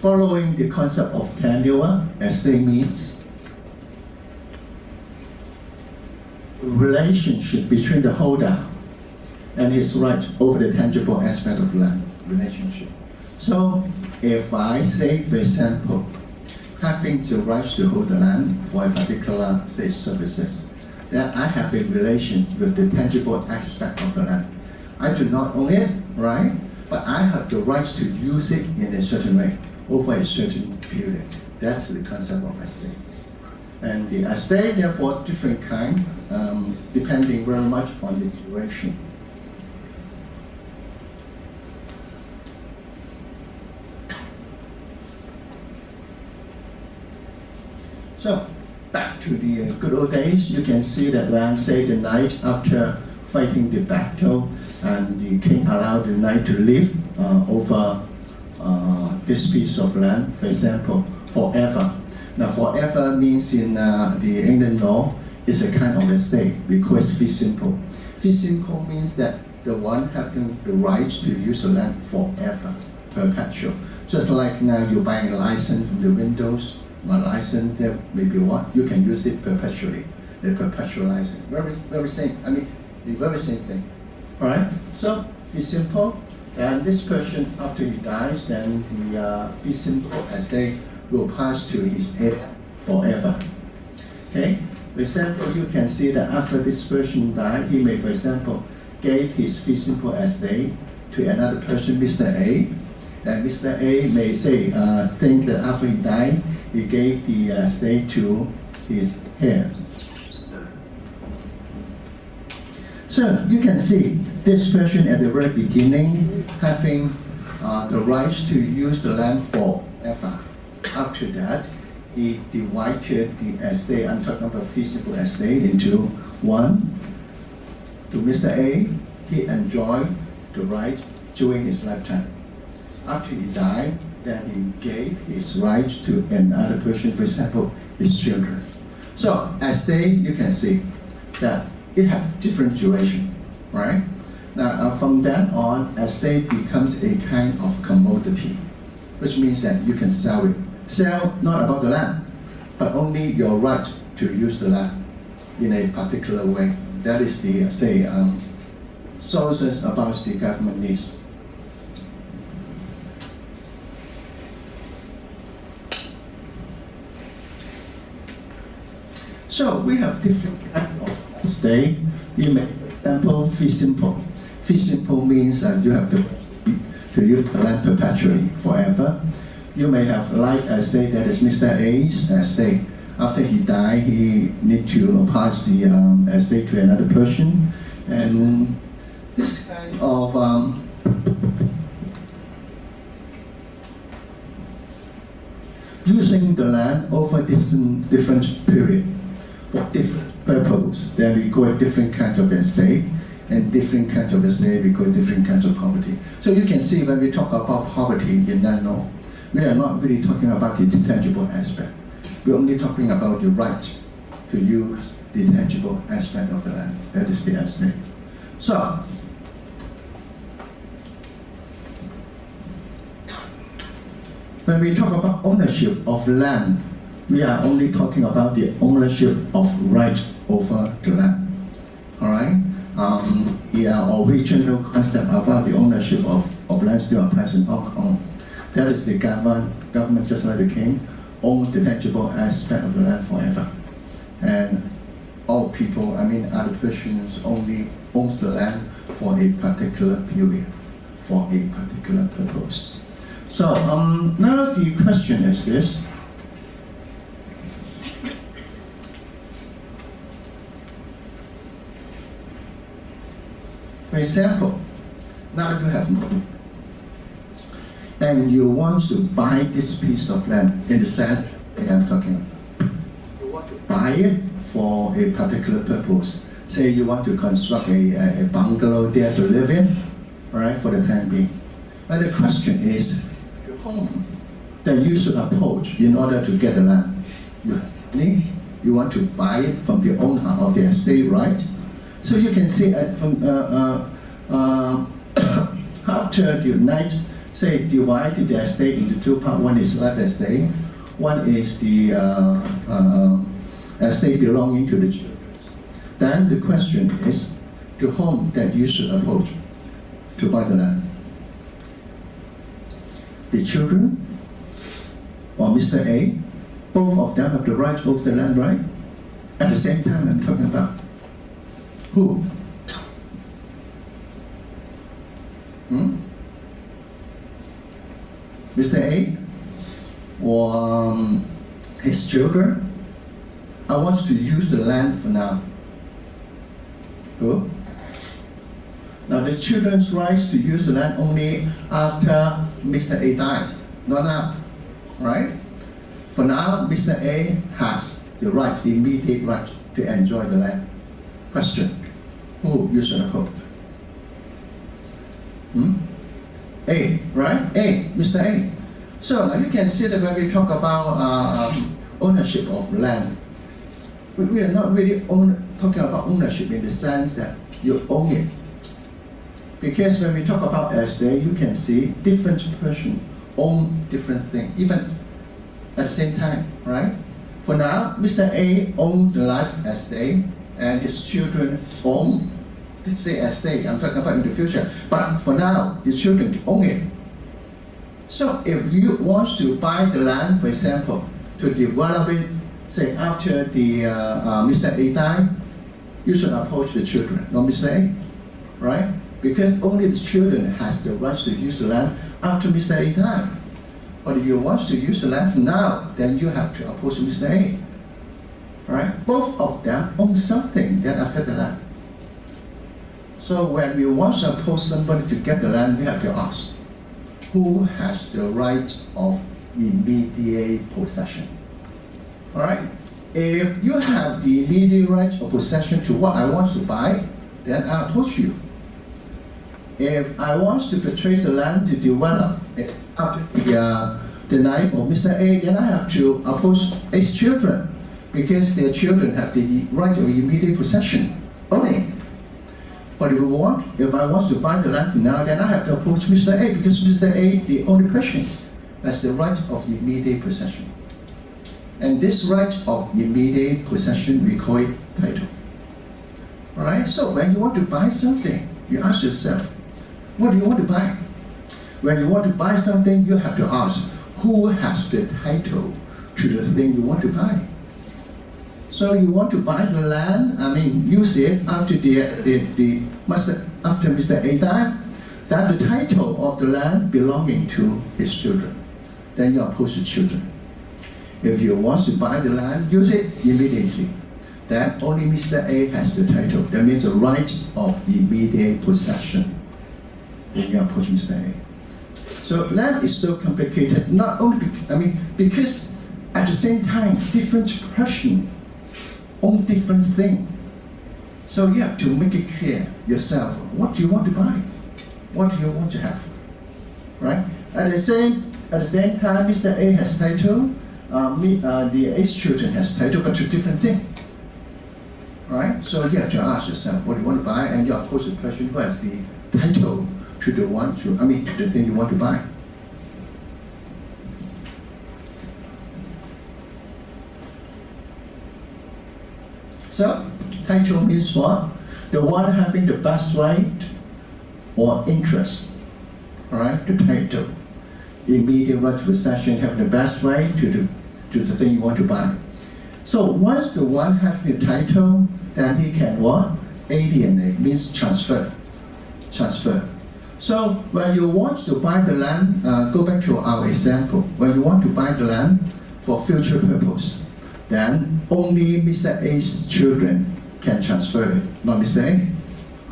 Following the concept of tenure, estate means relationship between the holder and his right over the tangible aspect of land relationship. So if I say, for example, having the right to hold the land for a particular, say, services, then I have a relation with the tangible aspect of the land. I do not own it, right? But I have the right to use it in a certain way over a certain period. That's the concept of estate. And the estate, therefore, different kind, depending very much on the duration. So, back to the good old days, you can see that when, say, the night after fighting the battle, and the king allowed the knight to live over this piece of land, for example, forever. Now, forever means in the England law is a kind of estate. We call it fee simple. Fee simple means that the one having the right to use the land forever, perpetual. Just like now you're buying a license from the Windows, a license there may be what? You can use it perpetually. The perpetual license. Very same. I mean, the very same thing. Alright? So, fee simple. And this person, after he dies, then the fee simple estate will pass to his heir forever. Okay? For example, you can see that after this person died, he may, for example, give his fee simple estate to another person, Mr. A. And Mr. A may say, think that after he died, he gave the estate to his heir. So you can see this person at the very beginning having the right to use the land forever. After that, he divided the estate, I'm talking about fee simple estate, into one. To Mr. A, he enjoyed the right during his lifetime. After he died, then he gave his right to another person, for example, his children. So estate, you can see that it has different duration, right? Now, from then on, estate becomes a kind of commodity, which means that you can sell it. Sell not about the land, but only your right to use the land in a particular way. That is the, say, sources about the government needs. So we have different kinds of estate. You may, for example, fee simple. Fee simple means that you have to use the land perpetually, forever. You may have life estate, that is Mr. A's estate. After he died, he need to pass the estate to another person. And this kind of using the land over different period for different purpose. Then we call it different kinds of estate, and different kinds of estate we call different kinds of property. So you can see when we talk about property in land law, we are not really talking about the tangible aspect. We're only talking about the right to use the tangible aspect of the land. That is the estate. So, when we talk about ownership of land, we are only talking about the ownership of right over the land. Alright? The original concept about the ownership of land still applies in Hong Kong. That is the government, just like the king, owns the tangible aspect of the land forever. And all people, I mean other persons, only owns the land for a particular period, for a particular purpose. So now the question is this. For example, now you have money, and you want to buy this piece of land in the sense that I'm talking about. You want to buy it for a particular purpose. Say you want to construct a bungalow there to live in, right, for the time being. But the question is, the home that you should approach in order to get the land. You want to buy it from the owner of the estate, right? So you can see from after the knight say divide the estate into two parts. One is left estate, one is the estate belonging to the children. Then the question is, to whom that you should approach to buy the land? The children or Mr. A? Both of them have the right over the land, right? At the same time, I'm talking about who? Mr. A or his children? I want to use the land for now. Who? Now the children's rights to use the land only after Mr. A dies, not now, right? For now, Mr. A has the right, the immediate right to enjoy the land. Question, who you should approach? A, right? A, Mr. A. So now you can see that when we talk about ownership of land, we are not really talking about ownership in the sense that you own it. Because when we talk about estate, you can see different person own different things, even at the same time, right? For now, Mr. A owns the life estate, and his children own, let's say estate, I'm talking about in the future. But for now, the children own it. So if you want to buy the land, for example, to develop it, say after the Mr. A died, you should approach the children, not Mr. A, right? Because only the children has the right to use the land after Mr. A died. But if you want to use the land for now, then you have to approach Mr. A, right? Both of them own something that affects the land. So when we want to approach somebody to get the land, we have to ask, who has the right of immediate possession? All right? If you have the immediate right of possession to what I want to buy, then I approach you. If I want to purchase the land to develop it after the life of Mr. A, then I have to approach his children, because their children have the right of immediate possession only. But if I want to buy the land for now, then I have to approach Mr. A, because Mr. A, the only person, has the right of immediate possession. And this right of immediate possession, we call it title. Alright, so when you want to buy something, you ask yourself, what do you want to buy? When you want to buy something, you have to ask, who has the title to the thing you want to buy? So you want to buy the land, use it after after Mr. A died, that the title of the land belonging to his children. Then you approach the children. If you want to buy the land, use it immediately. Then only Mr. A has the title. That means the right of the immediate possession. Then you approach Mr. A. So land is so complicated, not only because at the same time, different person own different things. So you have to make it clear yourself, what do you want to buy? What do you want to have? Right? At the same time, Mr. A has title, the A's children has title, but to different things. Right? So you have to ask yourself, what do you want to buy? And you approach the person who has the title to the thing you want to buy. So, title means what? The one having the best right or interest. Alright, the title. Immediate right to possession, having the best right to the thing you want to buy. So once the one having the title, then he can what? Alienate, means transfer. Transfer. So when you want to buy the land, go back to our example. When you want to buy the land for future purpose, then only Mr. A's children can transfer it, not Mr. A,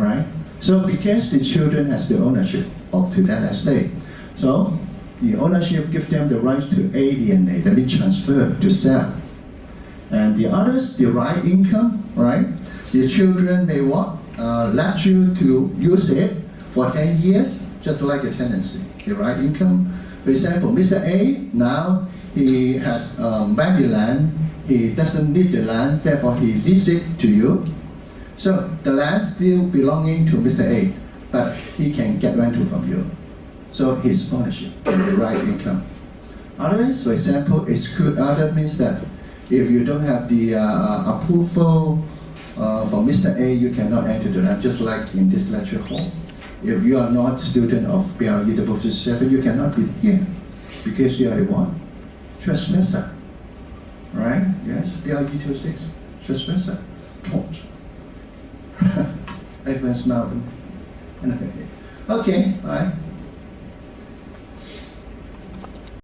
right? So because the children has the ownership to that estate, so the ownership gives them the right to alienate, that means transfer, to sell. And the others derive income, right? The children may let you to use it for 10 years, just like a tenancy, derive income. For example, Mr. A, now he has valued land, he doesn't need the land, therefore he leases it to you. So the land still belonging to Mr. A, but he can get rental from you. So his ownership and the right income. Otherwise, for example, exclude other means that if you don't have the approval from Mr. A, you cannot enter the lab, just like in this lecture hall. If you are not student of BLE 7, you cannot be here because you are a what? Trespasser. Right? Yes, BLE 26, trespasser. Taught. Everyone smiled. Okay, alright.